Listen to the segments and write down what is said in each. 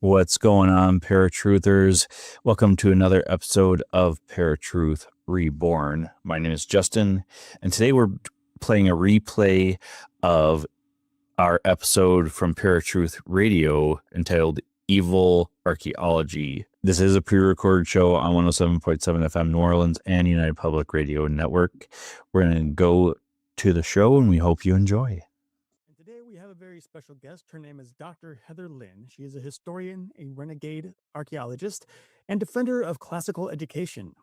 What's going on, ParaTruthers? Welcome to another episode of ParaTruth Reborn. My name is Justin, and today we're playing a replay of our episode from ParaTruth Radio entitled Evil Archaeology. This is a pre-recorded show on 107.7 FM New Orleans and United Public Radio Network. We're going to go to the show, and we hope you enjoy. And today we have a very special guest. Her name is Dr. Heather Lynn. She is a historian, a renegade archaeologist, and defender of classical education,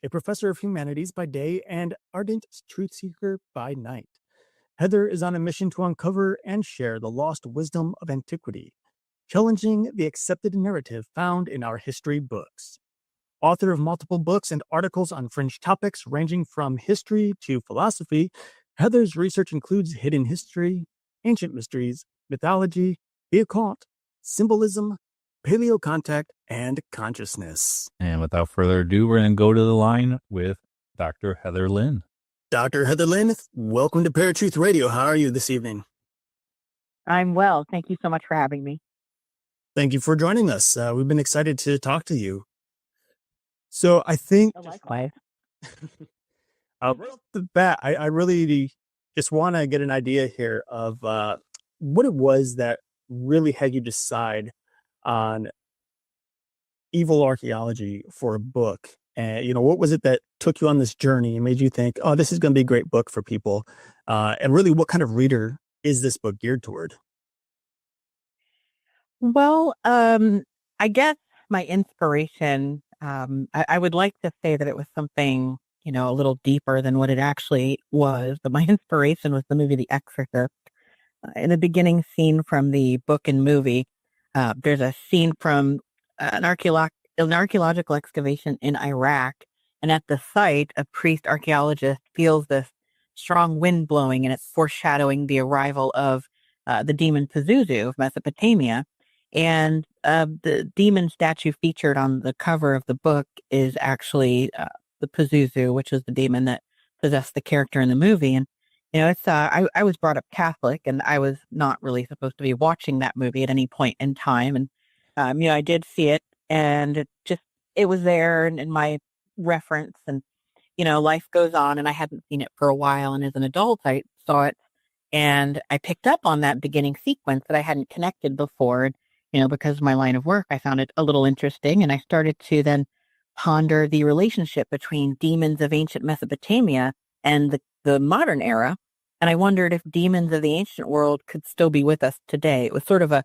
a professor of humanities by day and ardent truth seeker by night. Heather is on a mission to uncover and share the lost wisdom of antiquity, challenging the accepted narrative found in our history books. Author of multiple books and articles on fringe topics ranging from history to philosophy, Heather's research includes hidden history, ancient mysteries, mythology, the occult, symbolism, paleocontact, and consciousness. And without further ado, we're going to go to the line with Dr. Heather Lynn. Dr. Heather Lynn, welcome to ParaTruth Radio. How are you this evening? I'm well. Thank you so much for having me. Thank you for joining us. We've been excited to talk to you. So I think Likewise. right off the bat, I really just want to get an idea here of what it was that really had you decide on Evil Archaeology for a book. And, what was it that took you on this journey and made you think, oh, this is going to be a great book for people? And really, what kind of reader is this book geared toward? Well, I guess my inspiration, I would like to say that it was something, a little deeper than what it actually was. But my inspiration was the movie The Exorcist. In the beginning scene from the book and movie, there's a scene from an archaeological excavation in Iraq. And at the site, a priest archaeologist feels this strong wind blowing, and it's foreshadowing the arrival of the demon Pazuzu of Mesopotamia. And the demon statue featured on the cover of the book is actually the Pazuzu, which is the demon that possessed the character in the movie. And it's I was brought up Catholic, and I was not really supposed to be watching that movie at any point in time. And I did see it, and it was there in my reference. And life goes on, and I hadn't seen it for a while. And as an adult, I saw it, and I picked up on that beginning sequence that I hadn't connected before. And, because of my line of work, I found it a little interesting, and I started to then ponder the relationship between demons of ancient Mesopotamia and the modern era. And I wondered if demons of the ancient world could still be with us today. It was sort of a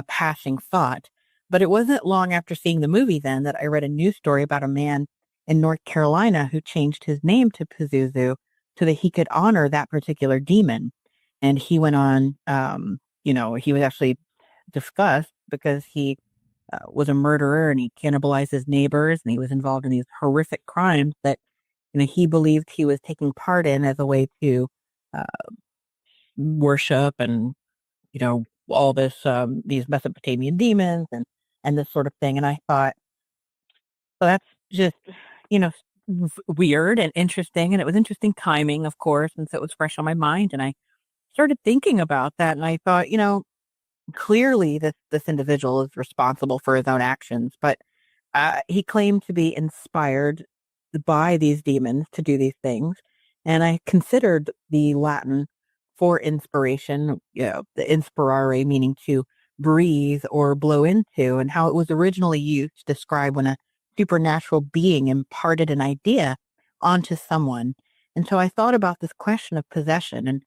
passing thought. But it wasn't long after seeing the movie then that I read a news story about a man in North Carolina who changed his name to Pazuzu so that he could honor that particular demon. And he went on, he was actually discussed because he was a murderer, and he cannibalized his neighbors, and he was involved in these horrific crimes that he believed he was taking part in as a way to uh, worship and all this these Mesopotamian demons and this sort of thing. And I thought, well, that's just weird and interesting, and it was interesting timing, of course, and so it was fresh on my mind. And I started thinking about that, and I thought, clearly this individual is responsible for his own actions, but he claimed to be inspired by these demons to do these things. And I considered the Latin for inspiration, the inspirare, meaning to breathe or blow into, and how it was originally used to describe when a supernatural being imparted an idea onto someone. And so I thought about this question of possession, and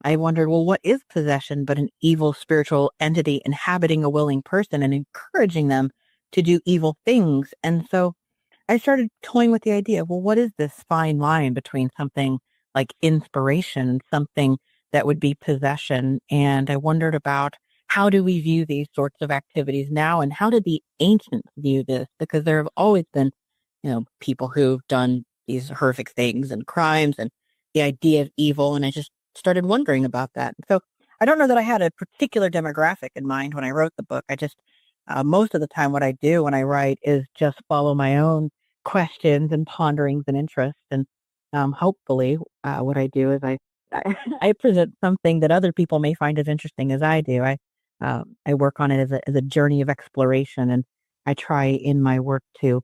I wondered, well, what is possession but an evil spiritual entity inhabiting a willing person and encouraging them to do evil things? And so I started toying with the idea, well, what is this fine line between something like inspiration and something that would be possession? And I wondered about, how do we view these sorts of activities now, and how did the ancients view this? Because there have always been, people who've done these horrific things and crimes and the idea of evil. And I just started wondering about that. So I don't know that I had a particular demographic in mind when I wrote the book. I just, most of the time, what I do when I write is just follow my own questions and ponderings and interests. And hopefully, what I do is I present something that other people may find as interesting as I do. I work on it as a journey of exploration, and I try in my work to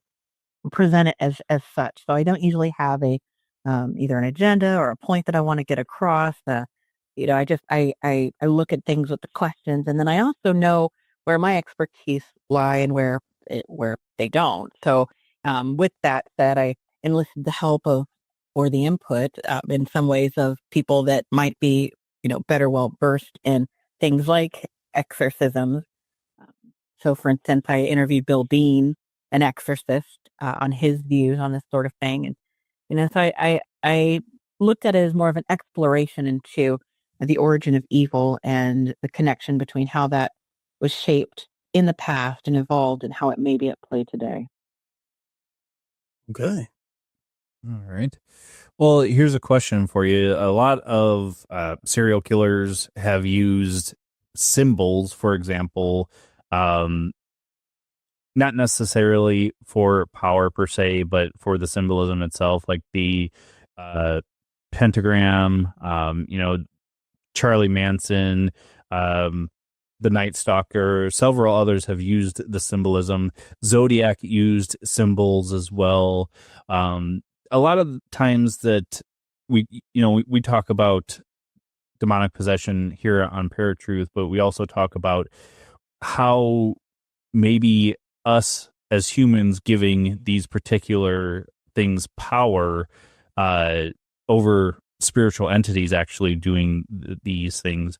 present it as such. So I don't usually have a either an agenda or a point that I want to get across. I look at things with the questions, and then I also know where my expertise lie and where they don't. So with that said, I enlisted the help of or the input in some ways of people that might be better well versed in things like exorcisms. So, for instance, I interviewed Bill Dean, an exorcist, on his views on this sort of thing, and so I looked at it as more of an exploration into the origin of evil and the connection between how that was shaped in the past and evolved, and how it may be at play today. Okay. All right. Well, here's a question for you. A lot of serial killers have used symbols, for example, um, not necessarily for power per se, but for the symbolism itself, like the uh, pentagram, Charlie Manson, um, the Night Stalker, several others have used the symbolism. Zodiac used symbols as well. A lot of times that we talk about demonic possession here on ParaTruth, but we also talk about how maybe us as humans giving these particular things power uh, over spiritual entities actually doing these things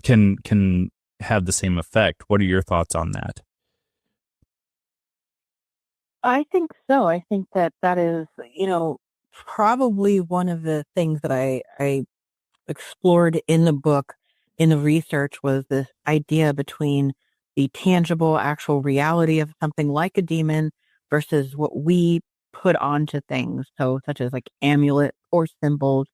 can have the same effect. What are your thoughts on that? I think so. I think that is, probably one of the things that I explored in the book, in the research, was this idea between the tangible, actual reality of something like a demon versus what we put onto things. So, such as like amulet or symbols.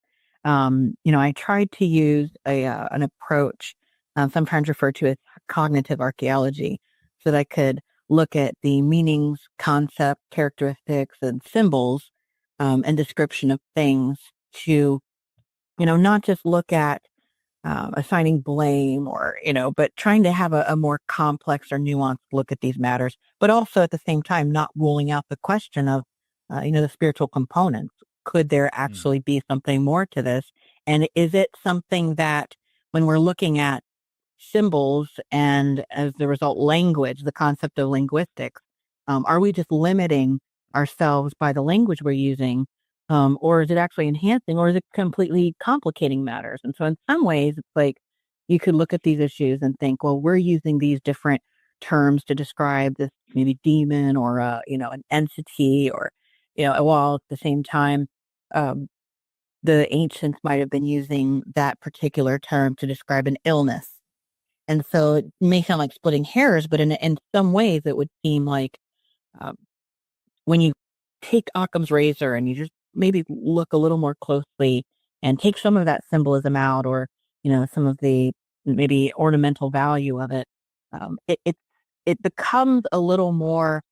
I tried to use an approach, sometimes referred to as cognitive archaeology, so that I could look at the meanings, concept, characteristics, and symbols and description of things to not just look at assigning blame or, but trying to have a more complex or nuanced look at these matters, but also at the same time, not ruling out the question of, the spiritual components. Could there Mm. actually be something more to this? And is it something that when we're looking at symbols and as the result, language, the concept of linguistics, are we just limiting ourselves by the language we're using? Or is it actually enhancing, or is it completely complicating matters? And so in some ways, it's like you could look at these issues and think, well, we're using these different terms to describe this maybe demon or, an entity or, while at the same time, um, the ancients might have been using that particular term to describe an illness. And so it may sound like splitting hairs, but in some ways it would seem like um, when you take Occam's razor and you just maybe look a little more closely and take some of that symbolism out, or some of the maybe ornamental value of it, it becomes a little more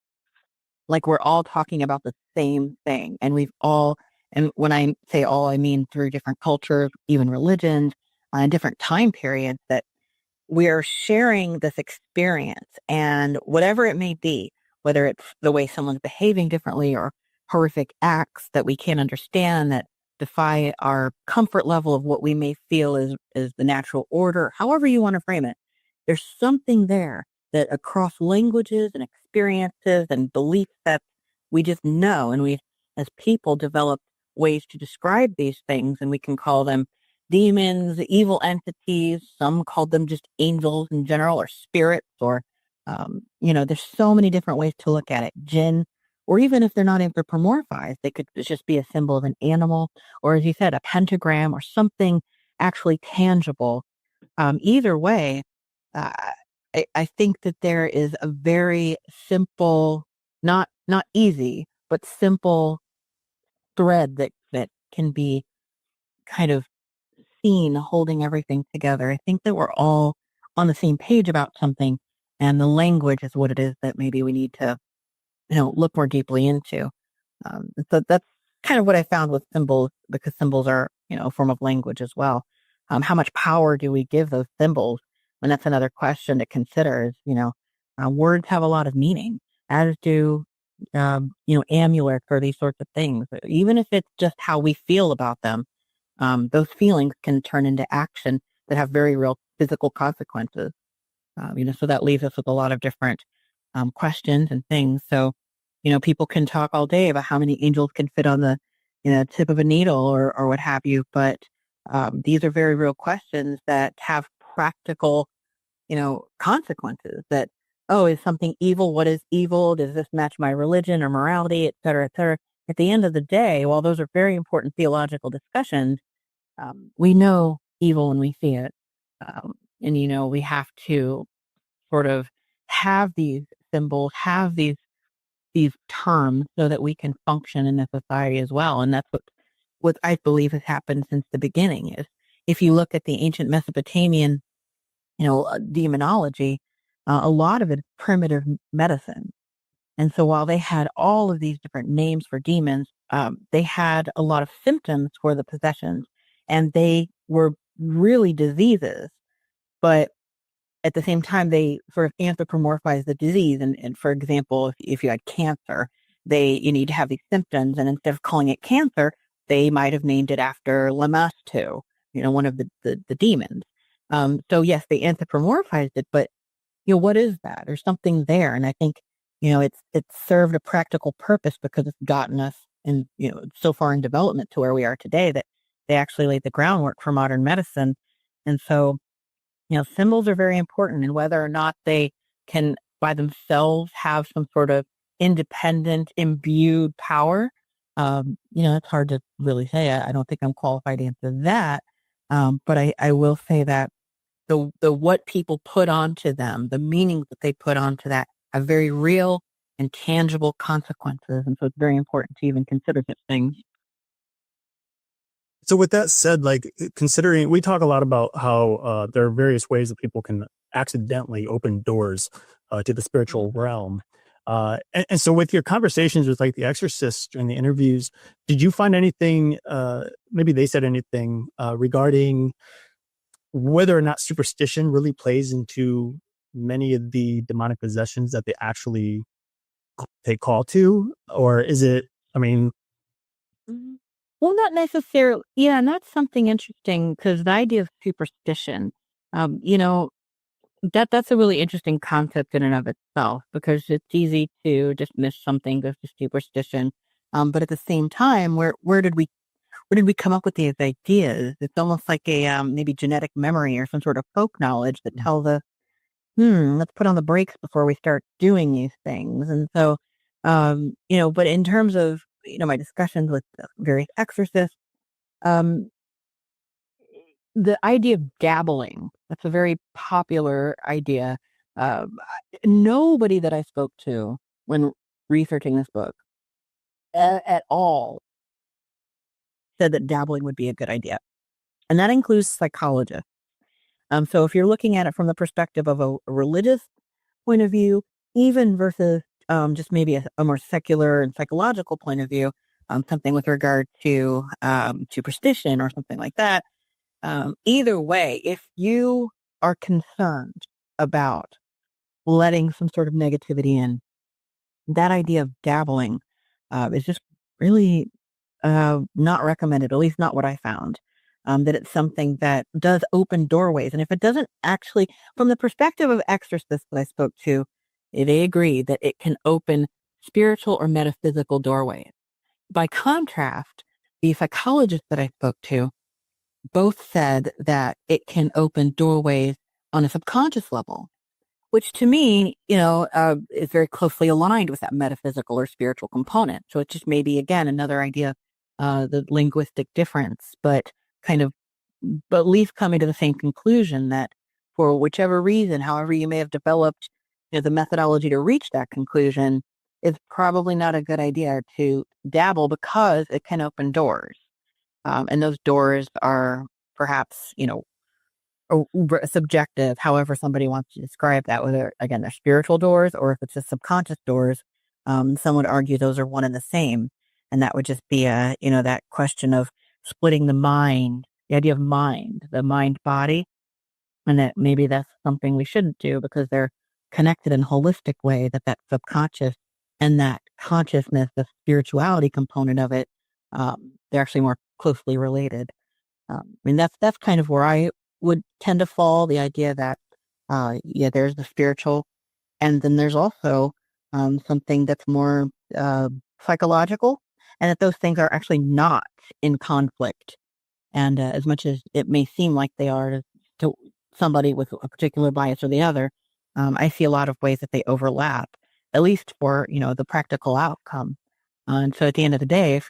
like we're all talking about the same thing, and we've all. And when I say all, I mean through different cultures, even religions, different time periods, that we're sharing this experience, and whatever it may be, whether it's the way someone's behaving differently or horrific acts that we can't understand that defy our comfort level of what we may feel is the natural order, however you want to frame it, there's something there that across languages and experiences and belief sets, we just know. And we, as people, develop ways to describe these things, and we can call them demons, evil entities. Some called them just angels in general, or spirits, or, there's so many different ways to look at it. Jinn, or even if they're not anthropomorphized, they could just be a symbol of an animal, or as you said, a pentagram or something actually tangible. Either way, uh, I think that there is a very simple, not easy, but simple thread that can be kind of seen holding everything together. I think that we're all on the same page about something, and the language is what it is that maybe we need to, look more deeply into. So that's kind of what I found with symbols, because symbols are, a form of language as well. How much power do we give those symbols? And that's another question to consider is, words have a lot of meaning, as do, amulets or these sorts of things. Even if it's just how we feel about them, those feelings can turn into action that have very real physical consequences. So that leaves us with a lot of different questions and things. So, people can talk all day about how many angels can fit on the, tip of a needle or what have you. But these are very real questions that have practical, consequences. That, oh, is something evil? What is evil? Does this match my religion or morality, et cetera, et cetera? At the end of the day, while those are very important theological discussions, we know evil when we see it. And, we have to sort of have these symbols, have these terms so that we can function in a society as well. And that's what I believe has happened since the beginning is if you look at the ancient Mesopotamian, demonology, a lot of it is primitive medicine. And so while they had all of these different names for demons, they had a lot of symptoms for the possessions and they were really diseases. But at the same time, they sort of anthropomorphize the disease. And for example, if you had cancer, you need to have these symptoms. And instead of calling it cancer, they might have named it after Lamastu, one of the demons. So yes, they anthropomorphized it, but what is that? There's something there. And I think, it's served a practical purpose because it's gotten us in, so far in development to where we are today that they actually laid the groundwork for modern medicine. And so, symbols are very important, and whether or not they can by themselves have some sort of independent, imbued power, it's hard to really say. I don't think I'm qualified to answer that. But I will say that the what people put onto them, the meanings that they put onto that have very real and tangible consequences. And so it's very important to even consider such things. So with that said, like considering we talk a lot about how there are various ways that people can accidentally open doors to the spiritual realm. And so with your conversations with like the exorcists during the interviews, did you find anything, maybe they said anything regarding whether or not superstition really plays into many of the demonic possessions that they actually take call to? Or is it, I mean, Mhm. Well, not necessarily. Yeah, and that's something interesting because the idea of superstition, um, you know, that's a really interesting concept in and of itself because it's easy to dismiss something as just superstition. But at the same time, where did we come up with these ideas? It's almost like a maybe genetic memory or some sort of folk knowledge that tells us, let's put on the brakes before we start doing these things. And so, but in terms of, my discussions with the various exorcists, um, the idea of dabbling, that's a very popular idea. Nobody that I spoke to when researching this book at all said that dabbling would be a good idea. And that includes psychologists. So if you're looking at it from the perspective of a religious point of view, even versus just maybe a more secular and psychological point of view, something with regard to superstition or something like that. Either way, if you are concerned about letting some sort of negativity in, that idea of dabbling is just really not recommended, at least not what I found. That it's something that does open doorways. And if it doesn't actually, from the perspective of exorcists that I spoke to, they agree that it can open spiritual or metaphysical doorways. By contrast, the psychologists that I spoke to both said that it can open doorways on a subconscious level, which to me, is very closely aligned with that metaphysical or spiritual component. So it's just maybe, again, another idea, the linguistic difference, but kind of, but at least coming to the same conclusion that for whichever reason, however you may have developed the methodology to reach that conclusion, it's probably not a good idea to dabble because it can open doors. And those doors are perhaps, subjective, however somebody wants to describe that, whether, again, they're spiritual doors or if it's just subconscious doors. Some would argue those are one and the same. And that would just be that question of splitting the mind, the idea of mind, the mind body. and that maybe that's something we shouldn't do because they're connected in a holistic way, that subconscious and that consciousness, the spirituality component of it, they're actually more closely related. I mean, that's kind of where I would tend to fall, the idea that, yeah, there's the spiritual, and then there's also something that's more psychological, and that those things are actually not in conflict. And as much as it may seem like they are to somebody with a particular bias or the other, I see a lot of ways that they overlap, at least for, the practical outcome. And so at the end of the day, if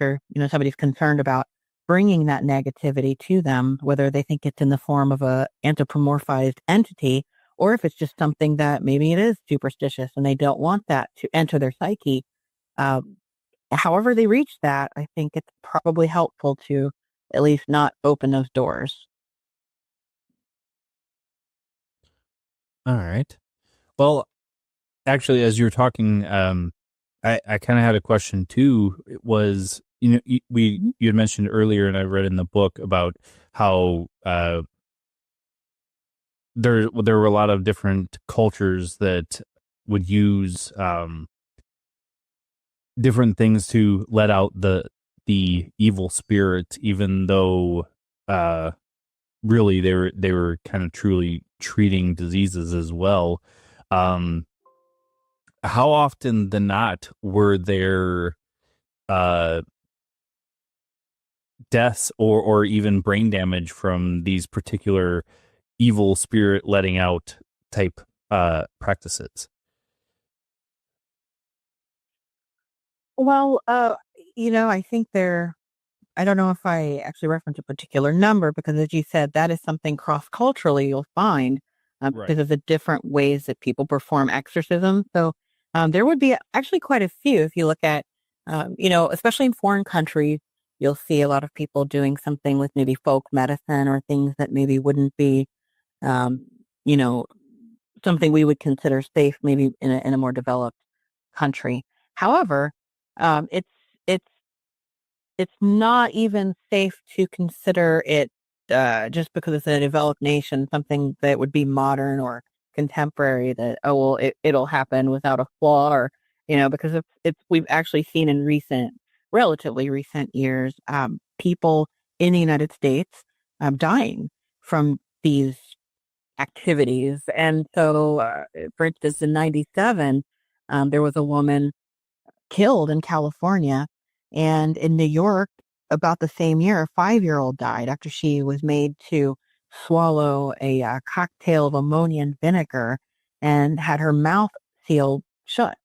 somebody's concerned about bringing that negativity to them, whether they think it's in the form of a anthropomorphized entity, or if it's just something that maybe it is superstitious and they don't want that to enter their psyche, um, however they reach that, I think it's probably helpful to at least not open those doors. All right. Well, actually, as you were talking, I kind of had a question too. It was, you had mentioned earlier, and I read in the book about how there were a lot of different cultures that would use different things to let out the evil spirit, even though really they were kind of truly treating diseases as well. How often than not were there deaths or even brain damage from these particular evil spirit letting out type practices? Well, I think I don't know if I actually reference a particular number because, as you said, that is something cross culturally you'll find Right. because of the different ways that people perform exorcism. So there would be actually quite a few if you look at, especially in foreign countries, you'll see a lot of people doing something with maybe folk medicine or things that maybe wouldn't be, um, you know, something we would consider safe, maybe in a more developed country. However, it's it's it's not even safe to consider it, just because it's a developed nation, something that would be modern or contemporary that, "Oh, well, it'll happen without a flaw," or, because it's we've actually seen in relatively recent years, people in the United States, dying from these activities. And so, for instance, in '97, there was a woman killed in California. And in New York, about the same year, a 5-year-old died after she was made to swallow a cocktail of ammonia and vinegar and had her mouth sealed shut.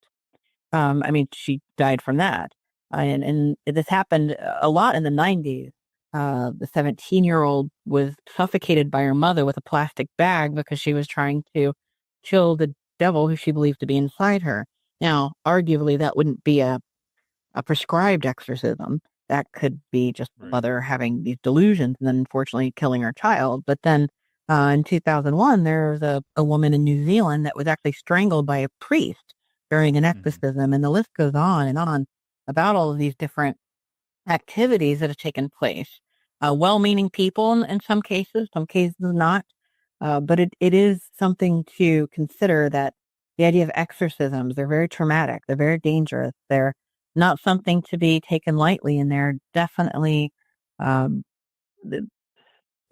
I mean, she died from that. And this happened a lot in the '90s. The 17-year-old was suffocated by her mother with a plastic bag because she was trying to kill the devil who she believed to be inside her. Now, arguably, that wouldn't be a prescribed exorcism. That could be just the Right. mother having these delusions and then unfortunately killing her child. But then in 2001, there was a woman in New Zealand that was actually strangled by a priest during an Mhm. exorcism. And the list goes on and on about all of these different activities that have taken place. Well-meaning people in some cases not. But it is something to consider that the idea of exorcisms, they're very traumatic, they're very dangerous, they're not something to be taken lightly, and they're definitely, um, th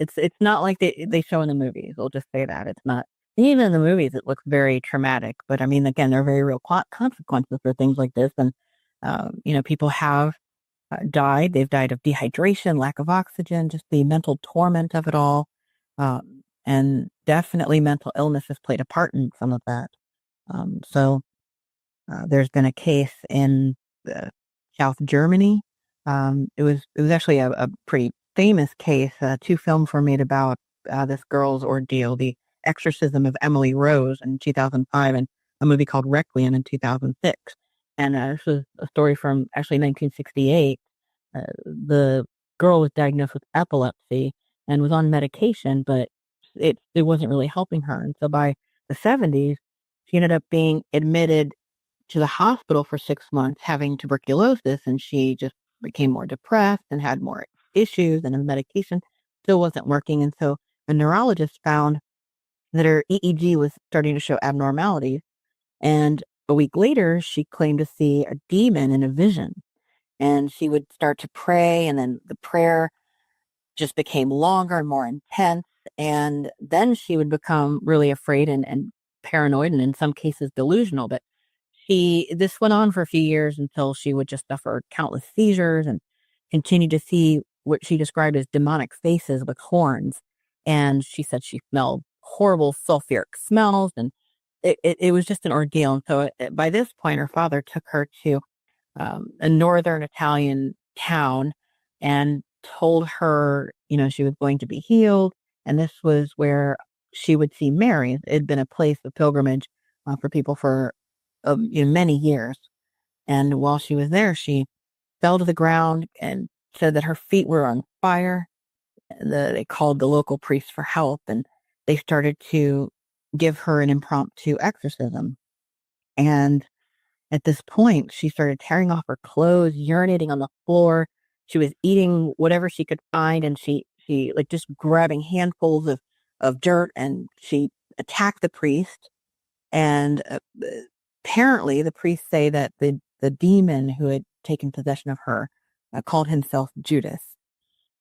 it's not like they show in the movies, we'll just say that, it's not even in the movies, it looks very traumatic, but I mean, again, there are very real consequences for things like this, and, people have died. They've died of dehydration, lack of oxygen, just the mental torment of it all. And definitely mental illness has played a part in some of that. So there's been a case in South Germany. It was actually a pretty famous case. Two films were made about this girl's ordeal, the exorcism of Emily Rose in 2005, and a movie called Requiem in 2006. And this was a story from actually 1968. The girl was diagnosed with epilepsy and was on medication, but it wasn't really helping her. And so by the '70s, she ended up being admitted to the hospital for 6 months having tuberculosis, and she just became more depressed and had more issues, and the medication still wasn't working. And so a neurologist found that her EEG was starting to show abnormalities. And a week later, she claimed to see a demon in a vision. And she would start to pray, and then the prayer just became longer and more intense. And then she would become really afraid and paranoid, and in some cases delusional. But this went on for a few years until she would just suffer countless seizures and continue to see what she described as demonic faces with horns. And she said she smelled horrible sulfuric smells, and it was just an ordeal. And so by this point, her father took her to a northern Italian town and told her, she was going to be healed. And this was where she would see Mary. It had been a place of pilgrimage for people for many years. And while she was there, she fell to the ground and said that her feet were on fire. They called the local priest for help, and they started to give her an impromptu exorcism. And at this point, she started tearing off her clothes, urinating on the floor. She was eating whatever she could find, and she like just grabbing handfuls of dirt, and she attacked the priest. And apparently, the priests say that the demon who had taken possession of her called himself Judas.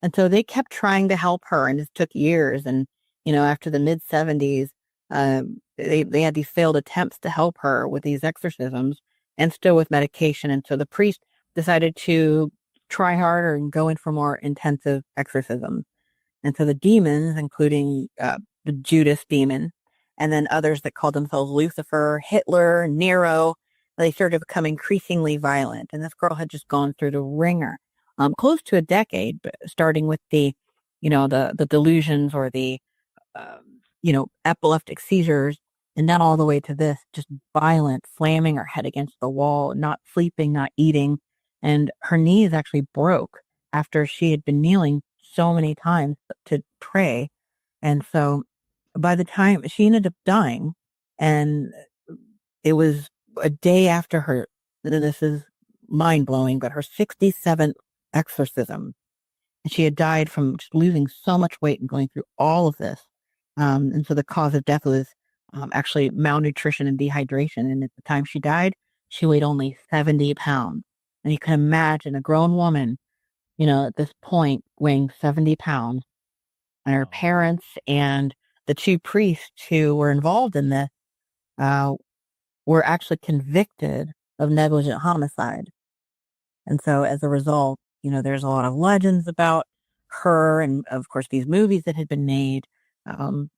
And so they kept trying to help her, and it took years. And after the mid 70s, they had these failed attempts to help her with these exorcisms, and still with medication. And so the priest decided to try harder and go in for more intensive exorcisms. And so the demons, including the Judas demon, and then others that called themselves Lucifer, Hitler, Nero, they started to become increasingly violent. And this girl had just gone through the ringer, close to a decade, starting with the delusions or the epileptic seizures, and then all the way to this just violent slamming her head against the wall, not sleeping, not eating. And her knees actually broke after she had been kneeling so many times to pray. And so by the time she ended up dying, and it was a day after her, this is mind blowing, but her 67th exorcism. And she had died from just losing so much weight and going through all of this. And so the cause of death was actually malnutrition and dehydration. And at the time she died, she weighed only 70 pounds. And you can imagine a grown woman, at this point weighing 70 pounds. And her parents and the two priests who were involved in this were actually convicted of negligent homicide. And so as a result, there's a lot of legends about her, and of course these movies that had been made. And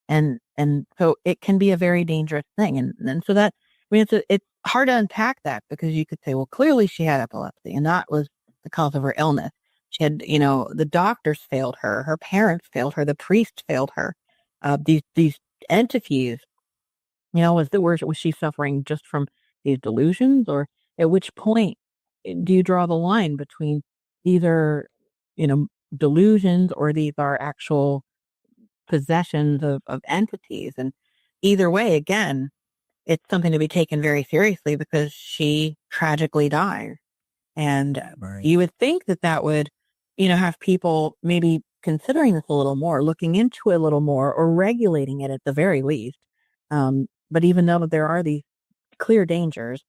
so it can be a very dangerous thing. And so that, it's hard to unpack that, because you could say, well, clearly she had epilepsy and that was the cause of her illness. She had, the doctors failed her, her parents failed her, the priest failed her. These entities, was she suffering just from these delusions, or at which point do you draw the line between either, delusions, or these are actual possessions of entities? And either way, again, it's something to be taken very seriously, because she tragically died. And Right. you would think that would, have people maybe considering this a little more, looking into it a little more, or regulating it at the very least. But even though there are these clear dangers,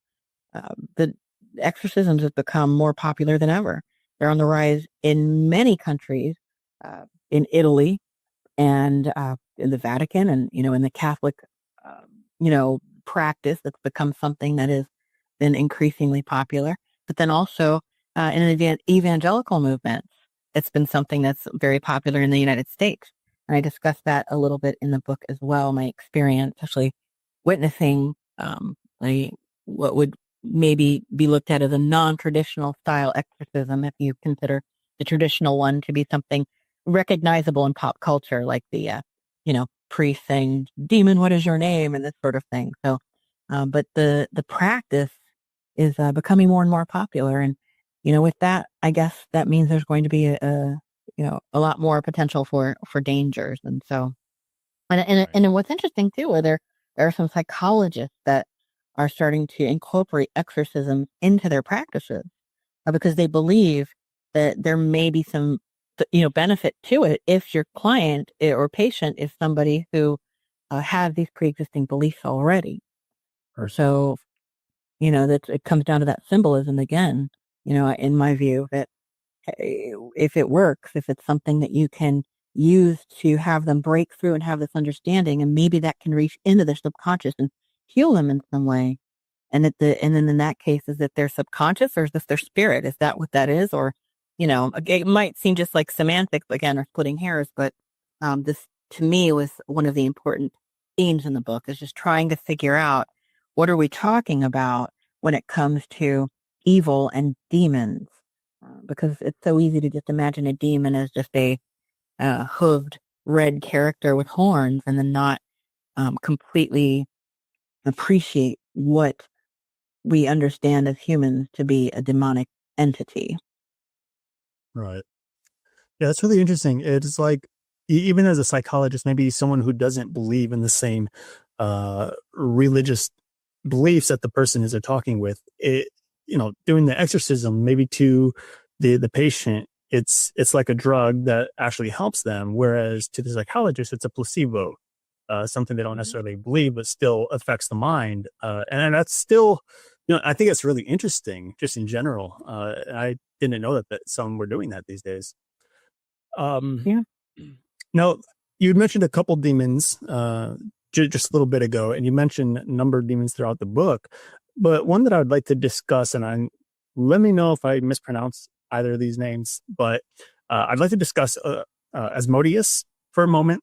the exorcisms have become more popular than ever. They're on the rise in many countries, in Italy, and in the Vatican, and in the Catholic, practice. That's become something that has been increasingly popular. But then also in the evangelical movement, it's been something that's very popular in the United States. And I discussed that a little bit in the book as well. My experience, actually witnessing what would maybe be looked at as a non-traditional style exorcism, if you consider the traditional one to be something recognizable in pop culture, like the priest saying, "Demon, what is your name?" and this sort of thing. So, but the practice is becoming more and more popular, and with that, I guess that means there's going to be a lot more potential for dangers. And so, and what's interesting too, there are some psychologists that are starting to incorporate exorcism into their practices, because they believe that there may be some benefit to it if your client or patient is somebody who have these pre-existing beliefs already. Right. So, that it comes down to that symbolism again, in my view, that if it works, if it's something that you can use to have them break through and have this understanding, and maybe that can reach into their subconscious and heal them in some way. And then in that case, is it their subconscious or is this their spirit? Is that what that is? Or, it might seem just like semantics again or splitting hairs, but this to me was one of the important themes in the book, is just trying to figure out what are we talking about when it comes to evil and demons. Because it's so easy to just imagine a demon as just a hooved red character with horns, and then not completely appreciate what we understand as humans to be a demonic entity. Right. Yeah, that's really interesting. It's like, even as a psychologist, maybe someone who doesn't believe in the same religious beliefs that the person is talking with, doing the exorcism maybe to the patient, it's like a drug that actually helps them, whereas to the psychologist, it's a placebo, something they don't necessarily believe, but still affects the mind. And that's still, I think it's really interesting just in general. I didn't know that some were doing that these days. Yeah. Now, you mentioned a couple demons just a little bit ago, and you mentioned a number of demons throughout the book. But one that I would like to discuss, and let me know if I mispronounce either of these names, but I'd like to discuss Asmodeus for a moment.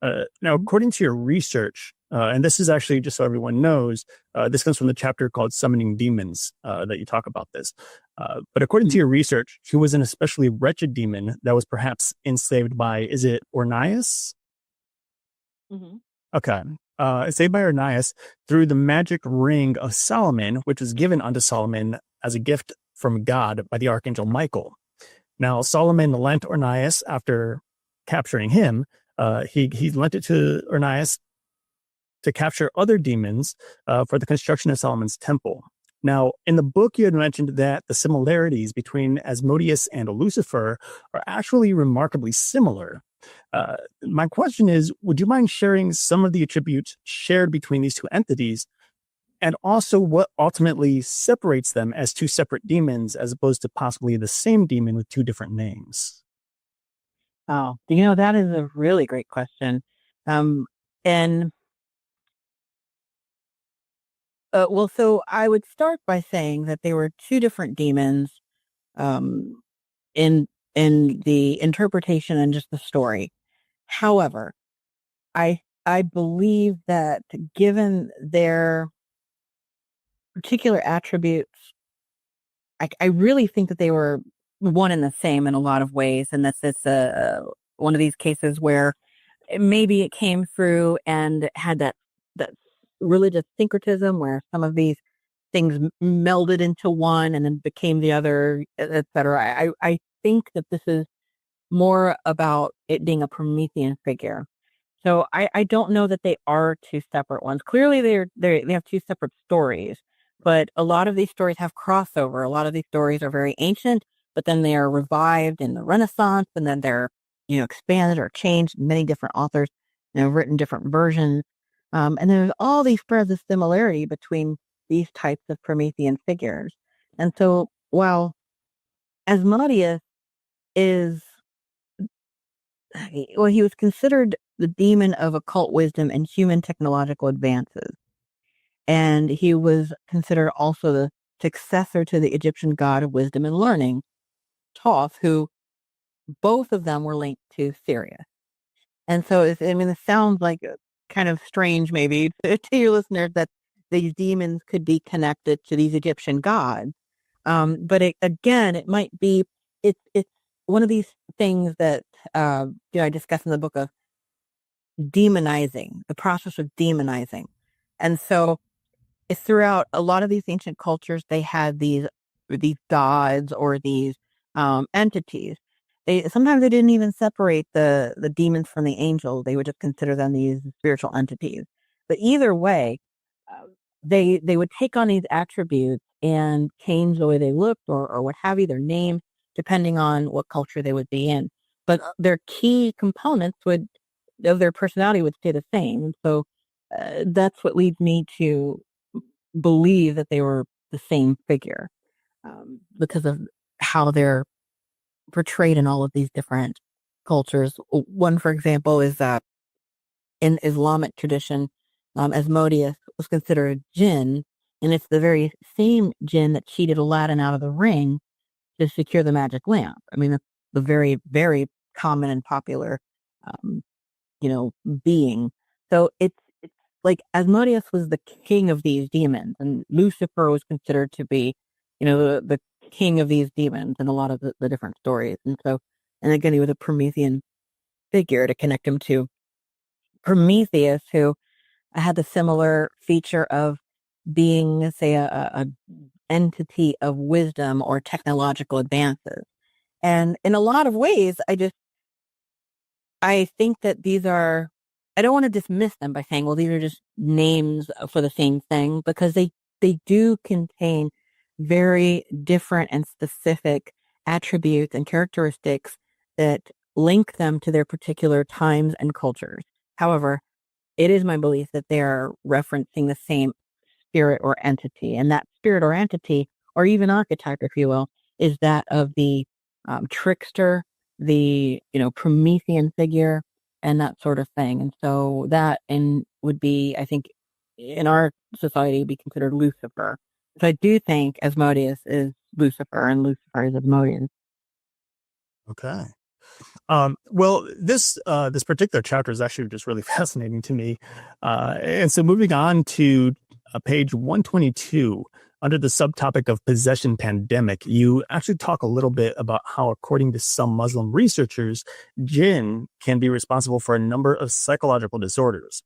Now, according to your research, and this is actually just so everyone knows, this comes from the chapter called Summoning Demons that you talk about this. But according to your research, he was an especially wretched demon that was perhaps enslaved by, is it Ornias? Mm-hmm. Okay. Enslaved by Ornias through the magic ring of Solomon, which was given unto Solomon as a gift from God by the archangel Michael. Now, Solomon lent Ornias, after capturing him, he lent it to Ornias to capture other demons for the construction of Solomon's temple. Now, in the book, you had mentioned that the similarities between Asmodeus and Lucifer are actually remarkably similar. My question is, would you mind sharing some of the attributes shared between these two entities, and also what ultimately separates them as two separate demons as opposed to possibly the same demon with two different names? Oh, that is a really great question. And well, so I would start by saying that they were two different demons um, in the interpretation and just the story. However, I believe that given their particular attributes, I really think that they were one and the same in a lot of ways, and that's it's one of these cases where maybe it came through and had that religious syncretism where some of these things melded into one and then became the other, etc. I think that this is more about it being a Promethean figure. So I don't know that they are two separate ones. Clearly, they have two separate stories, but a lot of these stories have crossover. A lot of these stories are very ancient, but then they are revived in the Renaissance, and then they're expanded or changed. Many different authors written different versions, and there's all these threads of similarity between these types of Promethean figures. And so, while Asmodeus is well, he was considered the demon of occult wisdom and human technological advances. And he was considered also the successor to the Egyptian god of wisdom and learning, Thoth, who both of them were linked to Sirius. And so, it sounds like kind of strange maybe to your listeners that these demons could be connected to these Egyptian gods. But it might be, it's one of these things that, I discuss in the book of demonizing, the process of demonizing. And so it's throughout a lot of these ancient cultures, they had these gods or these entities. Sometimes they didn't even separate the demons from the angels. They would just consider them these spiritual entities. But either way, uh, they would take on these attributes and change the way they looked or what have you, their names, depending on what culture they would be in. But their key components would of their personality would stay the same. And so that's what leads me to believe that they were the same figure, because of how they're portrayed in all of these different cultures. One, for example, is that in Islamic tradition, Asmodeus was considered a jinn, and it's the very same jinn that cheated Aladdin out of the ring to secure the magic lamp. I mean, that's the very, very common and popular, um, being. So it's like Asmodeus was the king of these demons, and Lucifer was considered to be, the king of these demons in a lot of the different stories. And so, and again, he was a Promethean figure to connect him to Prometheus, who had the similar feature of being, say, a entity of wisdom or technological advances. And in a lot of ways, I think that I don't want to dismiss them by saying, well, these are just names for the same thing, because they do contain very different and specific attributes and characteristics that link them to their particular times and cultures. However, it is my belief that they are referencing the same spirit or entity, and that spirit or entity, or even archetype, if you will, is that of the trickster, the Promethean figure, and that sort of thing. And so that would be, I think, in our society, be considered Lucifer. So I do think Asmodeus is Lucifer, and Lucifer is Asmodeus. Okay. Well, this particular chapter is actually just really fascinating to me. And so moving on to page 122, under the subtopic of possession pandemic, you actually talk a little bit about how, according to some Muslim researchers, jinn can be responsible for a number of psychological disorders.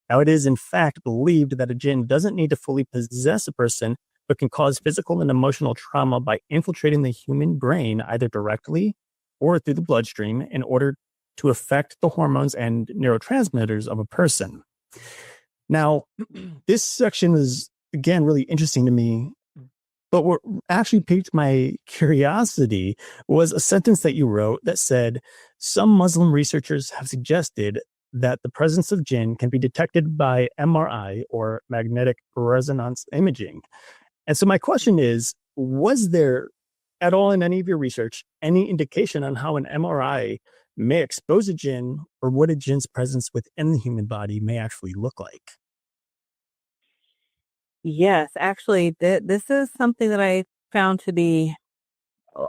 Now, it is in fact believed that a jinn doesn't need to fully possess a person, but can cause physical and emotional trauma by infiltrating the human brain, either directly or through the bloodstream, in order to affect the hormones and neurotransmitters of a person. Now, this section is, again, really interesting to me, but what actually piqued my curiosity was a sentence that you wrote that said, some Muslim researchers have suggested that the presence of jinn can be detected by MRI, or magnetic resonance imaging. And so my question is, was there at all in any of your research any indication on how an MRI may expose a jinn, or what a jinn's presence within the human body may actually look like? Yes, actually, this is something that I found to be uh,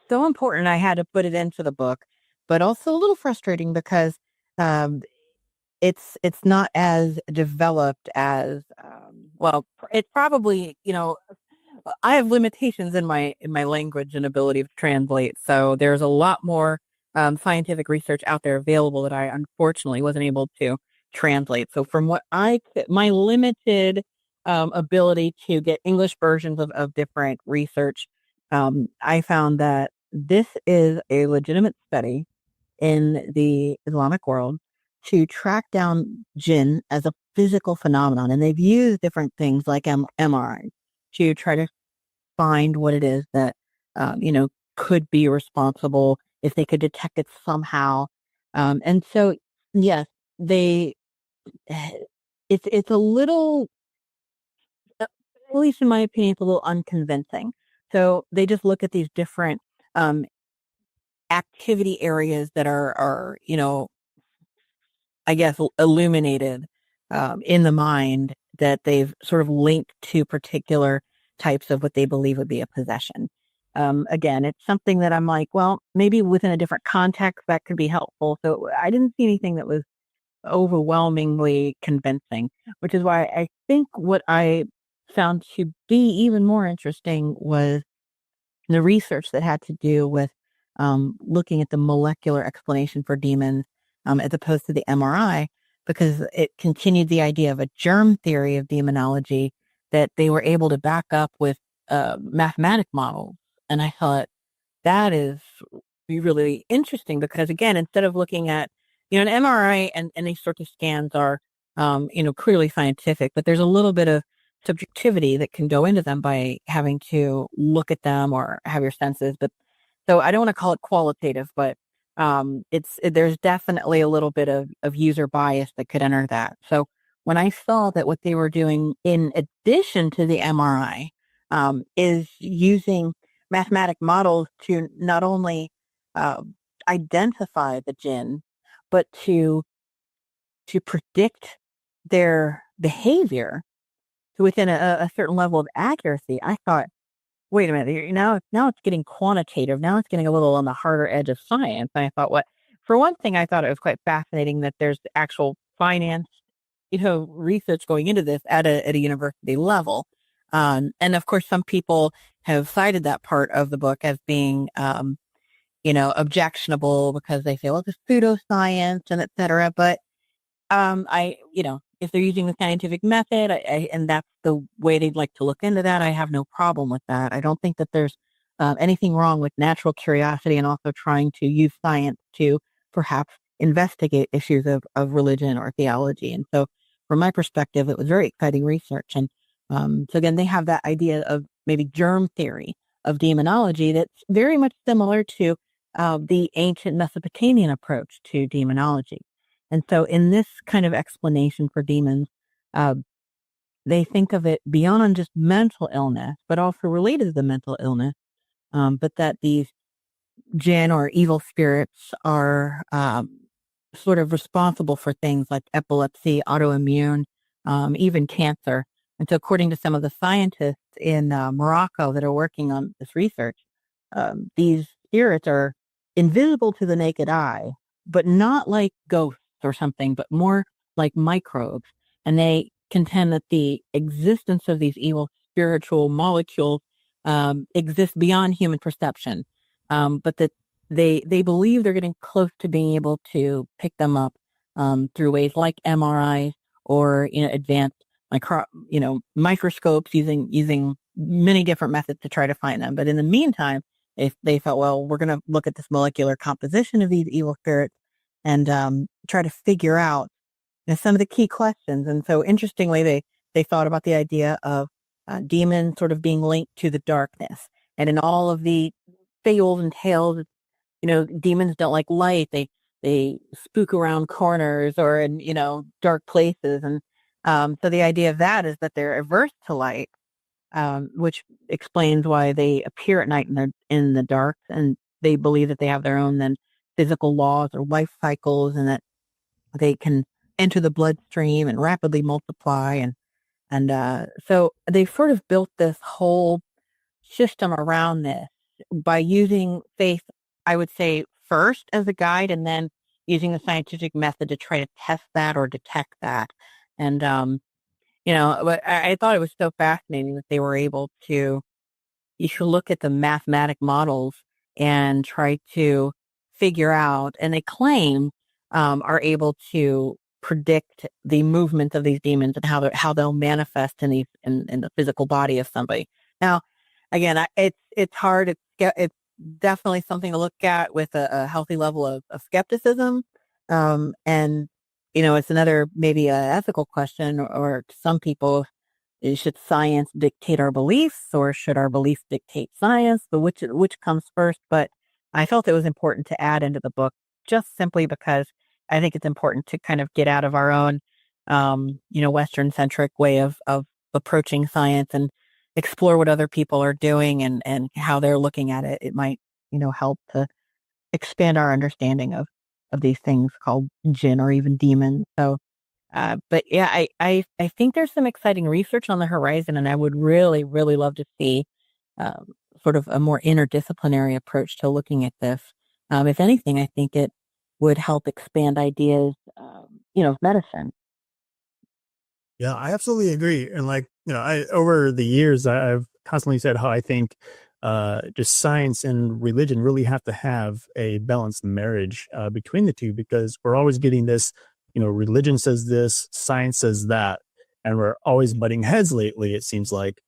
so important. I had to put it into the book, but also a little frustrating because um, it's not as developed as it probably, I have limitations in my language and ability to translate. So there's a lot more scientific research out there available that I unfortunately wasn't able to translate. So from my limited ability to get English versions of different research, I found that this is a legitimate study in the Islamic world to track down jinn as a physical phenomenon. And they've used different things like MRI to try to find what it is that, could be responsible, if they could detect it somehow. And so, yes, they, it's a little, at least in my opinion, it's a little unconvincing. So they just look at these different um, activity areas that are, I guess, illuminated in the mind, that they've sort of linked to particular types of what they believe would be a possession. Again, it's something that I'm like, well, maybe within a different context that could be helpful. So I didn't see anything that was overwhelmingly convincing, which is why I think what I found to be even more interesting was the research that had to do with looking at the molecular explanation for demons, as opposed to the MRI, because it continued the idea of a germ theory of demonology that they were able to back up with mathematic models. And I thought that is really interesting because, again, instead of looking at, an MRI and these sorts of scans are, clearly scientific, but there's a little bit of subjectivity that can go into them by having to look at them or have your senses. But so I don't want to call it qualitative, but there's definitely a little bit of user bias that could enter that. So when I saw that what they were doing in addition to the MRI is using mathematic models to not only uh, identify the jinn, but to predict their behavior to within a certain level of accuracy, I thought, wait a minute, now it's getting quantitative. Now it's getting a little on the harder edge of science. And I thought, what? For one thing, I thought it was quite fascinating that there's actual finance, research going into this at a university level. And of course, some people have cited that part of the book as being, objectionable because they say, well, it's pseudoscience and et cetera. But if they're using the scientific method, and that's the way they'd like to look into that, I have no problem with that. I don't think that there's anything wrong with natural curiosity and also trying to use science to perhaps investigate issues of religion or theology. And so, from my perspective, it was very exciting research. And so again, they have that idea of maybe germ theory of demonology that's very much similar to the ancient Mesopotamian approach to demonology. And so in this kind of explanation for demons, uh, they think of it beyond just mental illness, but also related to the mental illness, but that these jinn or evil spirits are sort of responsible for things like epilepsy, autoimmune, even cancer. And so according to some of the scientists in Morocco that are working on this research, these spirits are invisible to the naked eye, but not like ghosts or something, but more like microbes. And they contend that the existence of these evil spiritual molecules exist beyond human perception, but that they believe they're getting close to being able to pick them up through ways like MRIs or advanced microscopes using many different methods to try to find them. But in the meantime, if they thought, well, we're going to look at this molecular composition of these evil spirits and try to figure out some of the key questions. And so, interestingly, they thought about the idea of demons sort of being linked to the darkness. And in all of the fables and tales, demons don't like light. They spook around corners or in dark places. And so the idea of that is that they're averse to light, which explains why they appear at night in the dark, and they believe that they have their own then physical laws or life cycles, and that they can enter the bloodstream and rapidly multiply, and so they sort of built this whole system around this by using faith, I would say, first as a guide, and then using the scientific method to try to test that or detect that. And but I thought it was so fascinating that they were able to, you should look at the mathematic models and try to figure out, and they claim are able to predict the movement of these demons and how they'll manifest in the physical body of somebody. Now, again, it's hard. It's definitely something to look at with a healthy level of skepticism, and it's another maybe a ethical question, or to some people, should science dictate our beliefs or should our beliefs dictate science? But which comes first? But I felt it was important to add into the book just simply because I think it's important to kind of get out of our own, Western centric way of approaching science and explore what other people are doing and how they're looking at it. It might, help to expand our understanding of these things called jinn or even demons. So, but yeah, I think there's some exciting research on the horizon, and I would really, really love to see sort of a more interdisciplinary approach to looking at this. If anything, I think it would help expand ideas, of medicine. Yeah, I absolutely agree. And I over the years, I've constantly said how I think just science and religion really have to have a balanced marriage between the two, because we're always getting this, religion says this, science says that, and we're always butting heads lately, it seems like.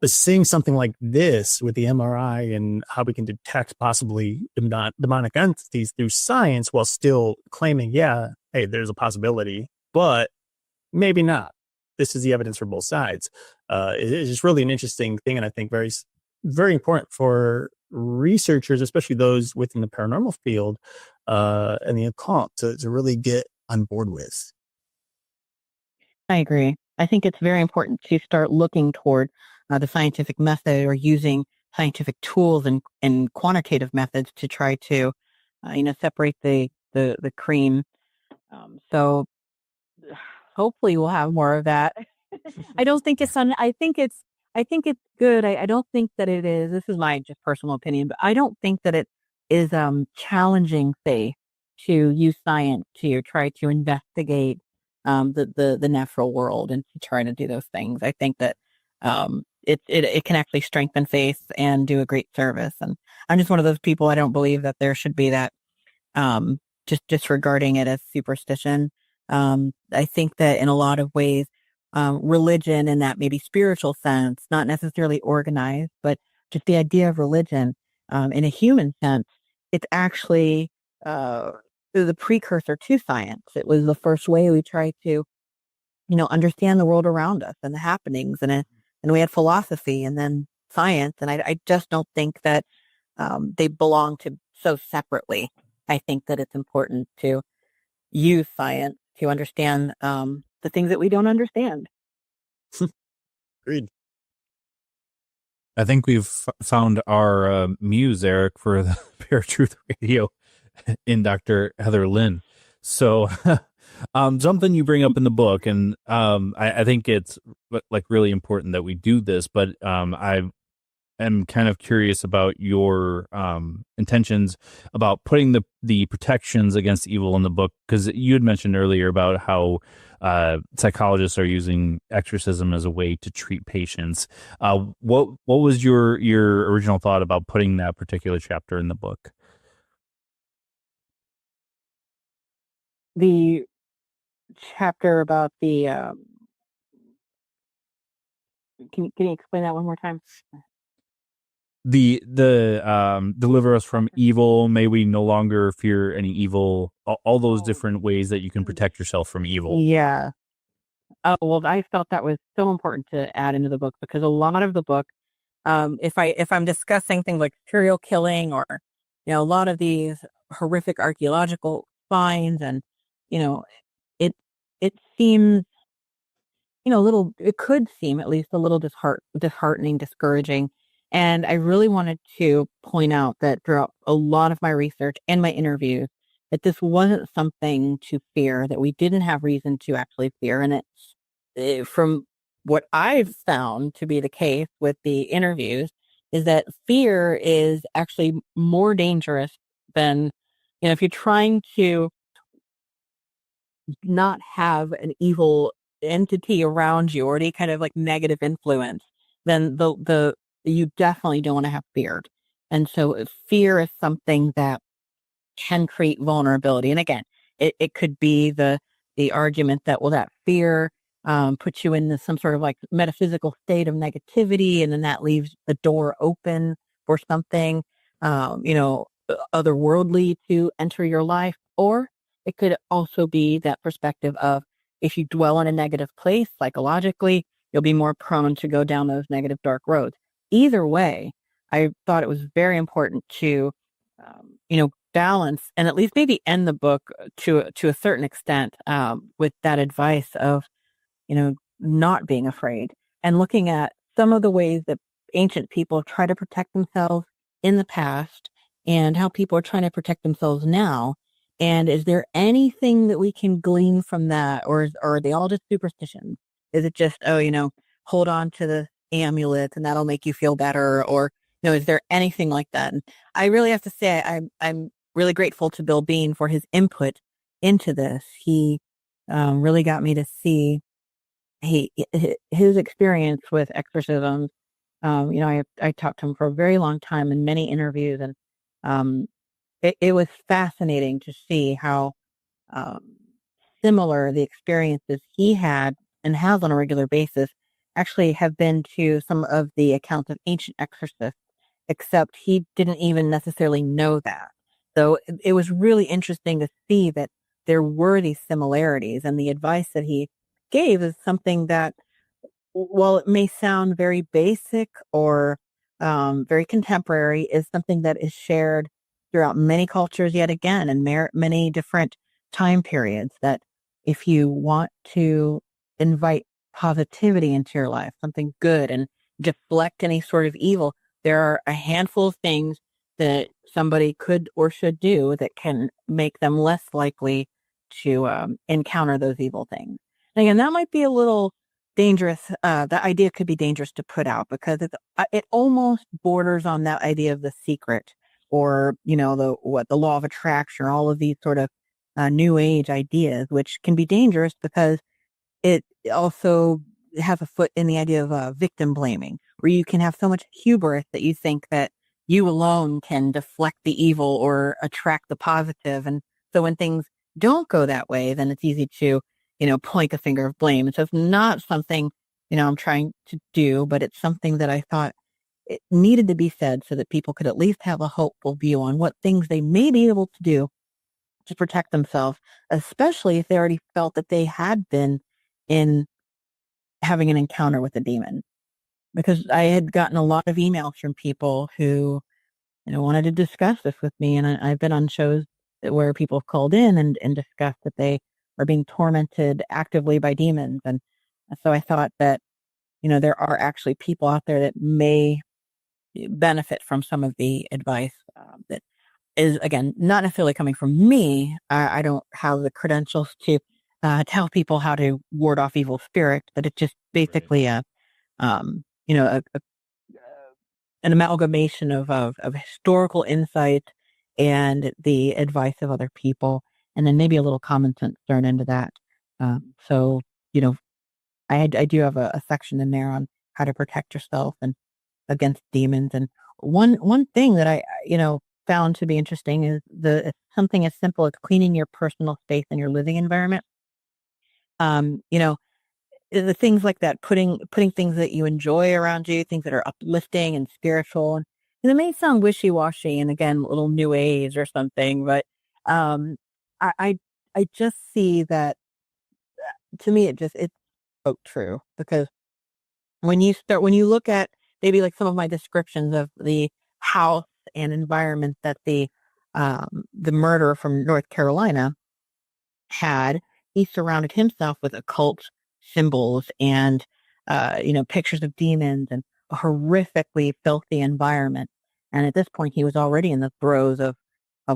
But seeing something like this with the MRI and how we can detect possibly demonic entities through science while still claiming, yeah, hey, there's a possibility, but maybe not. This is the evidence for both sides. It's just really an interesting thing, and I think very, very important for researchers, especially those within the paranormal field and the occult, to really get on board with. I agree. I think it's very important to start looking toward the scientific method or using scientific tools and quantitative methods to try to, separate the cream. So hopefully we'll have more of that. I don't think it's I think it's good. I don't think that it is. This is my just personal opinion, but I don't think that it is challenging, say, to use science to try to investigate the natural world and to try to do those things. I think that it can actually strengthen faith and do a great service. And I'm just one of those people. I don't believe that there should be that just disregarding it as superstition. I think that in a lot of ways, religion in that maybe spiritual sense, not necessarily organized, but just the idea of religion in a human sense, it's actually the precursor to science. It was the first way we tried to, understand the world around us and the happenings, and we had philosophy and then science, and I just don't think that they belong to so separately. I think that it's important to use science to understand the things that we don't understand. Agreed. I think we've found our muse, Erik, for the ParaTruth Radio in Dr. Heather Lynn. So something you bring up in the book, and I think it's like really important that we do this, but I am kind of curious about your intentions about putting the protections against evil in the book, because you had mentioned earlier about how psychologists are using exorcism as a way to treat patients. What was your original thought about putting that particular chapter in the book? The chapter about the can you explain that one more time? The deliver us from evil, may we no longer fear any evil, all those different ways that you can protect yourself from evil. Yeah. Oh, well, I felt that was so important to add into the book because a lot of the book, if I'm discussing things like serial killing or, a lot of these horrific archaeological finds and, you know, it, it seems, it could seem at least a little disheartening, discouraging. And I really wanted to point out that throughout a lot of my research and my interviews, that this wasn't something to fear, that we didn't have reason to actually fear. And from what I've found to be the case with the interviews, is that fear is actually more dangerous than, if you're trying to not have an evil entity around you or any kind of like negative influence, then you definitely don't want to have fear. And so fear is something that can create vulnerability. And again, it could be the argument that, well, that fear puts you in some sort of like metaphysical state of negativity, and then that leaves the door open for something, otherworldly to enter your life. Or it could also be that perspective of if you dwell in a negative place psychologically, you'll be more prone to go down those negative dark roads. Either way, I thought it was very important to, balance and at least maybe end the book to a certain extent with that advice of, not being afraid and looking at some of the ways that ancient people try to protect themselves in the past and how people are trying to protect themselves now. And is there anything that we can glean from that, or are they all just superstitions? Is it just, hold on to the amulet and that'll make you feel better? Or, is there anything like that? And I really have to say, I'm really grateful to Bill Bean for his input into this. He really got me to see his experience with exorcisms. I talked to him for a very long time in many interviews, and it was fascinating to see how um, similar the experiences he had and has on a regular basis actually have been to some of the accounts of ancient exorcists, except he didn't even necessarily know that. So it was really interesting to see that there were these similarities, and the advice that he gave is something that, while it may sound very basic or very contemporary, is something that is shared throughout many cultures yet again, and many different time periods, that if you want to invite positivity into your life, something good, and deflect any sort of evil, there are a handful of things that somebody could or should do that can make them less likely to encounter those evil things. And again, that might be a little dangerous. That idea could be dangerous to put out, because it almost borders on that idea of the secret, or the law of attraction, or all of these sort of new age ideas, which can be dangerous because it also has a foot in the idea of victim blaming, where you can have so much hubris that you think that you alone can deflect the evil or attract the positive. And so when things don't go that way, then it's easy to, point a finger of blame. And so it's not something, I'm trying to do, but it's something that I thought it needed to be said so that people could at least have a hopeful view on what things they may be able to do to protect themselves, especially if they already felt that they had been in having an encounter with a demon. Because I had gotten a lot of emails from people who, wanted to discuss this with me. And I've been on shows where people have called in and discussed that they are being tormented actively by demons. And so I thought that, there are actually people out there that may benefit from some of the advice that is, again, not necessarily coming from me. I don't have the credentials to tell people how to ward off evil spirits, but it's just basically um, you know, a, a, an amalgamation of historical insight and the advice of other people, and then maybe a little common sense thrown into that. So, you know, I do have a section in there on how to protect yourself and against demons. And one thing that I found to be interesting is something as simple as cleaning your personal space and your living environment. Um, you know, the things like that, putting things that you enjoy around you, things that are uplifting and spiritual. And it may sound wishy washy and again, a little new age or something, but um, I, I I just see that to me it's so true, because when you look at maybe like some of my descriptions of the house and environment that the murderer from North Carolina had, he surrounded himself with occult symbols and pictures of demons and a horrifically filthy environment. And at this point, he was already in the throes of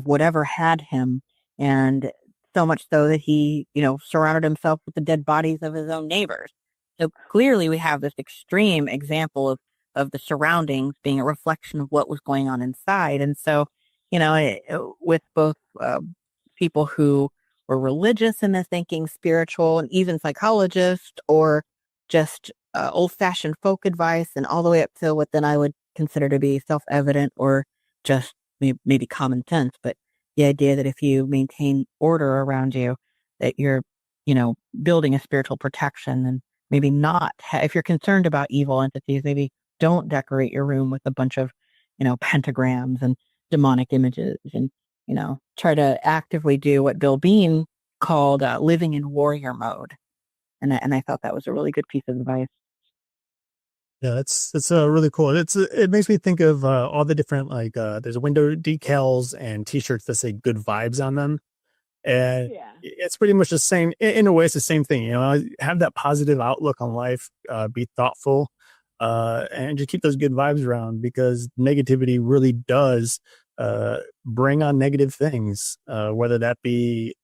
whatever had him, and so much so that he surrounded himself with the dead bodies of his own neighbors. So clearly, we have this extreme example of the surroundings being a reflection of what was going on inside. And so, with both people who were religious in their thinking, spiritual, and even psychologists, or just old-fashioned folk advice, and all the way up to what then I would consider to be self-evident or just maybe common sense. But the idea that if you maintain order around you, that you're, building a spiritual protection, and maybe not, if you're concerned about evil entities, maybe don't decorate your room with a bunch of, pentagrams and demonic images, and try to actively do what Bill Bean called living in warrior mode. And I thought that was a really good piece of advice. Yeah, it's really cool. It makes me think of all the different there's window decals and T-shirts that say "good vibes" on them, and Yeah. it's pretty much the same. In a way, it's the same thing. Have that positive outlook on life. Be thoughtful, and just keep those good vibes around, because negativity really does bring on negative things, whether that be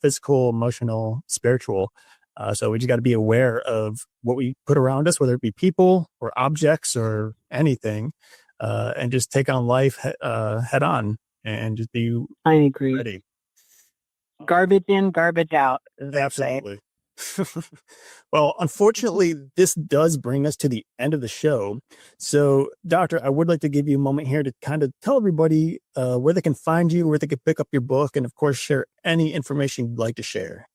physical, emotional, spiritual. So we just got to be aware of what we put around us, whether it be people or objects or anything, and just take on life head on, and just be I agree. ready. Garbage in, garbage out, as they say. Absolutely. Well, unfortunately, this does bring us to the end of the show. So, Doctor, I would like to give you a moment here to kind of tell everybody where they can find you, where they can pick up your book, and of course, share any information you'd like to share.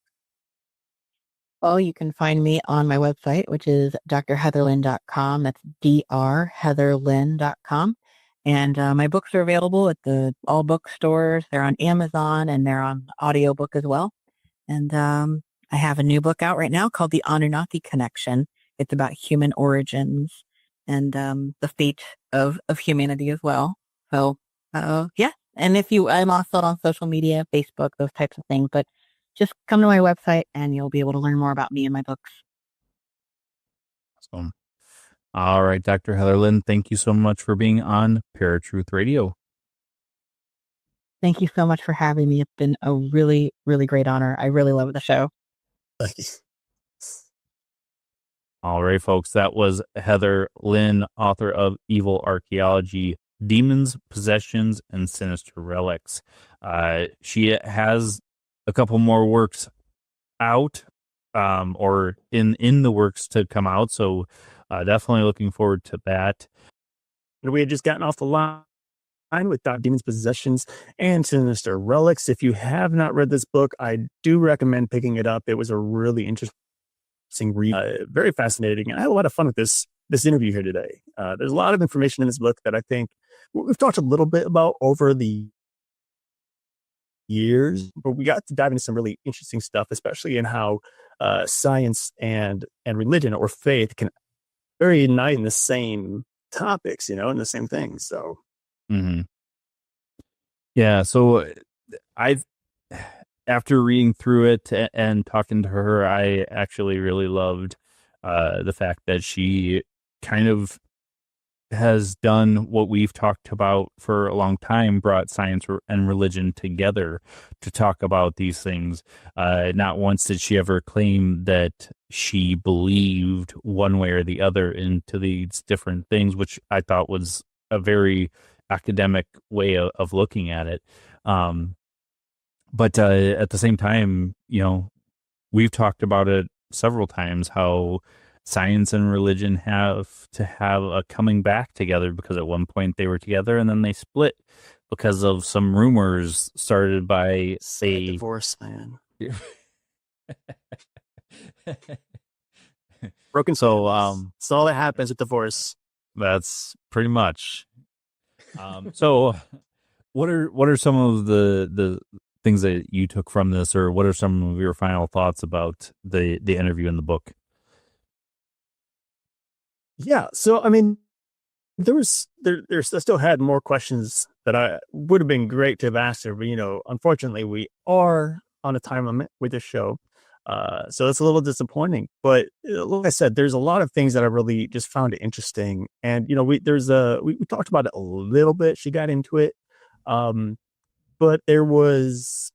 Well, you can find me on my website, which is drheatherlynn.com. That's drheatherlynn.com. And my books are available at all bookstores. They're on Amazon, and they're on audiobook as well. And I have a new book out right now called The Anunnaki Connection. It's about human origins. and the fate of humanity as well. So, yeah. And I'm also on social media, Facebook, those types of things, but just come to my website and you'll be able to learn more about me and my books. Awesome. All right, Dr. Heather Lynn, thank you so much for being on ParaTruth Radio. Thank you so much for having me. It's been a really, really great honor. I really love the show. Thank you. All right, folks, that was Heather Lynn, author of Evil Archaeology, Demons, Possessions, and Sinister Relics. She has a couple more works out, or in the works to come out, so definitely looking forward to that. We had just gotten off the line with Demons, Possessions, and Sinister Relics. If you have not read this book, I do recommend picking it up. It was a really interesting read, very fascinating, and I had a lot of fun with this interview here today. There's a lot of information in this book that I think we've talked a little bit about over the years, but we got to dive into some really interesting stuff, especially in how science and religion or faith can very unite in the same topics, and the same things. So, yeah. So after reading through it and talking to her, I actually really loved the fact that she kind of has done what we've talked about for a long time, brought science and religion together to talk about these things. Not once did she ever claim that she believed one way or the other into these different things, which I thought was a very academic way of looking at it. But at the same time, we've talked about it several times, how science and religion have to have a coming back together, because at one point they were together and then they split because of some rumors started by divorce, man. Broken. So that's all that happens with divorce. That's pretty much. So what are some of the things that you took from this, or what are some of your final thoughts about the interview in the book? Yeah. So, I mean, I still had more questions that I would have been great to have asked her, but unfortunately we are on a time limit with this show. So it's a little disappointing, but like I said, there's a lot of things that I really just found interesting. And, we talked about it a little bit. She got into it. But there was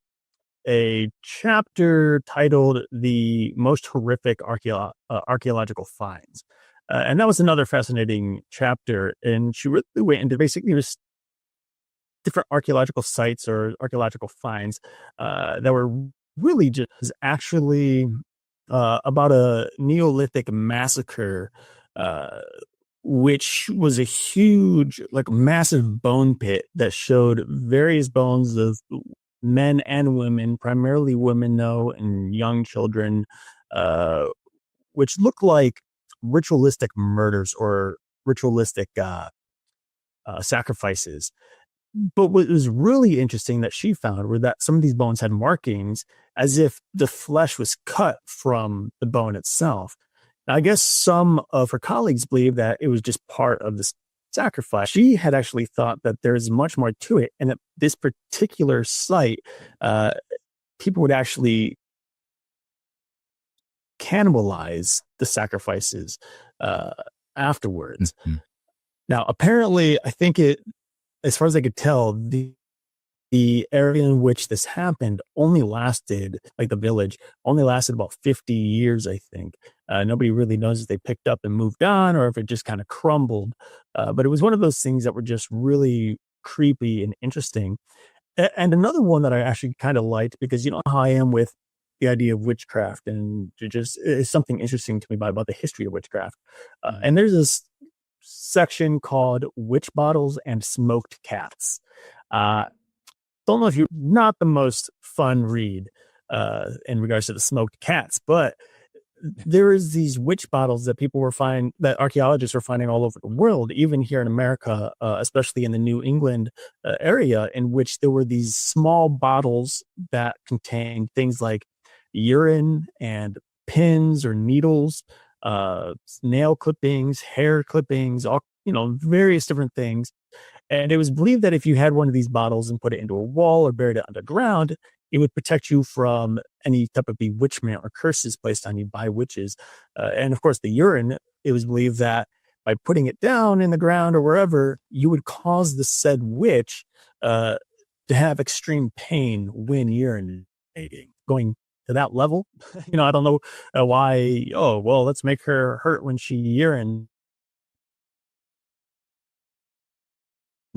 a chapter titled "The Most Horrific Archaeological Finds." And that was another fascinating chapter. And she really went into basically just different archaeological sites or archaeological finds that were really just actually about a Neolithic massacre, which was a huge, massive bone pit that showed various bones of men and women, primarily women, and young children, which looked like ritualistic murders or ritualistic sacrifices. But what was really interesting that she found were that some of these bones had markings as if the flesh was cut from the bone itself. Now, I guess some of her colleagues believe that it was just part of this sacrifice. She had actually thought that there's much more to it, and that this particular site, people would actually cannibalize the sacrifices afterwards. Mm-hmm. Now, apparently, I think as far as I could tell, the area in which this happened only lasted, the village, only lasted about 50 years, I think. Nobody really knows if they picked up and moved on or if it just kind of crumbled. But it was one of those things that were just really creepy and interesting. And another one that I actually kind of liked, because you know how I am with the idea of witchcraft, and it just is something interesting to me about the history of witchcraft. And there's this section called Witch Bottles and Smoked Cats. Don't know if you're not the most fun read in regards to the smoked cats, but there is these witch bottles that that archaeologists were finding all over the world, even here in America, especially in the New England area, in which there were these small bottles that contained things like urine and pins or needles, nail clippings, hair clippings, all, various different things. And it was believed that if you had one of these bottles and put it into a wall or buried it underground, it would protect you from any type of bewitchment or curses placed on you by witches. And of course, the urine, it was believed that by putting it down in the ground or wherever, you would cause the said witch to have extreme pain when urinating. Going to that level, I don't know why. Oh, well, let's make her hurt when she urinates.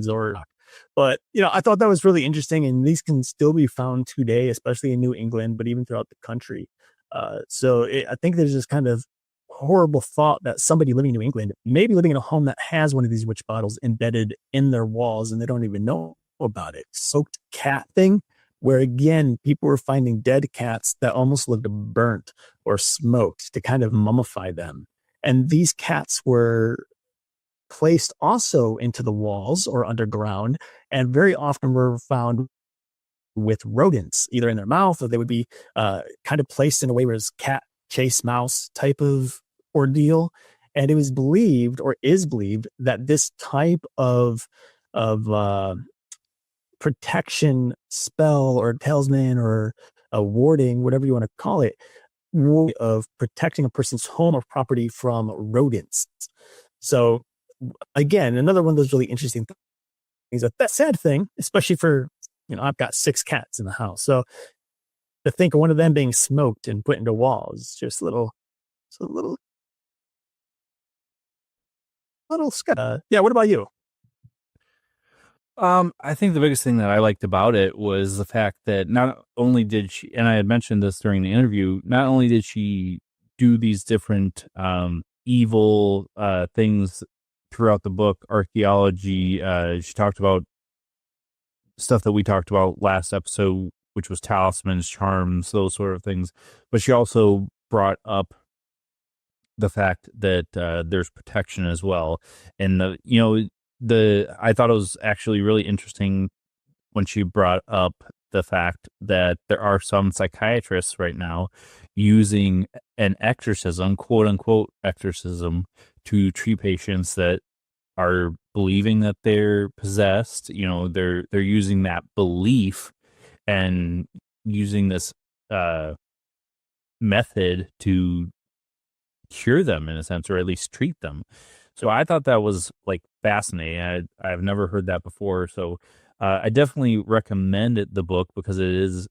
Or but I thought that was really interesting, and these can still be found today, especially in New England, but even throughout the country. I think there's this kind of horrible thought that somebody living in New England, maybe living in a home that has one of these witch bottles embedded in their walls, and they don't even know about it. Soaked cat thing, where again, people were finding dead cats that almost looked burnt or smoked to kind of mummify them. And these cats were placed also into the walls or underground, and very often were found with rodents, either in their mouth, or they would be kind of placed in a way where it's cat chase mouse type of ordeal. And it was believed, or is believed, that this type of protection spell or talisman or a warding, whatever you want to call it, of protecting a person's home or property from rodents. So again, another one of those really interesting things. That sad thing, especially for, I've got 6 cats in the house. So to think of one of them being smoked and put into walls, just a little yeah. What about you? I think the biggest thing that I liked about it was the fact that not only did she, and I had mentioned this during the interview, not only did she do these different evil things throughout the book, archaeology, she talked about stuff that we talked about last episode, which was talismans, charms, those sort of things. But she also brought up the fact that there's protection as well. And I thought it was actually really interesting when she brought up the fact that there are some psychiatrists right now using an exorcism, quote unquote exorcism, to treat patients that are believing that they're possessed. They're using that belief and using this method to cure them in a sense, or at least treat them. So I thought that was fascinating. I've never heard that before. So I definitely recommend the book because it is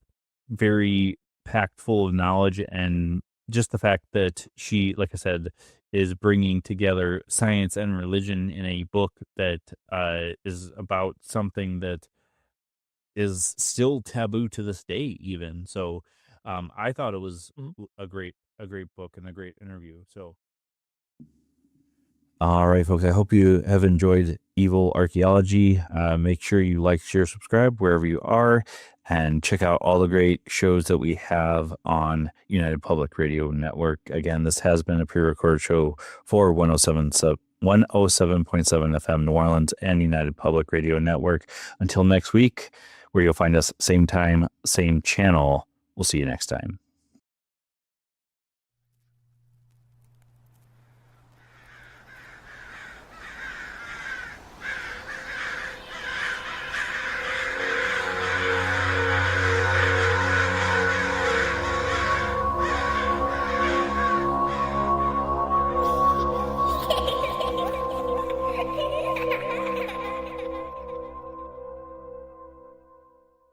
very packed full of knowledge, and just the fact that she, like I said, is bringing together science and religion in a book that is about something that is still taboo to this day, even. So I thought it was a great book and a great interview. So. All right, folks, I hope you have enjoyed Evil Archaeology. Make sure you like, share, subscribe wherever you are, and check out all the great shows that we have on United Public Radio Network. Again, this has been a pre-recorded show for 107.7 FM New Orleans and United Public Radio Network. Until next week, where you'll find us same time, same channel. We'll see you next time.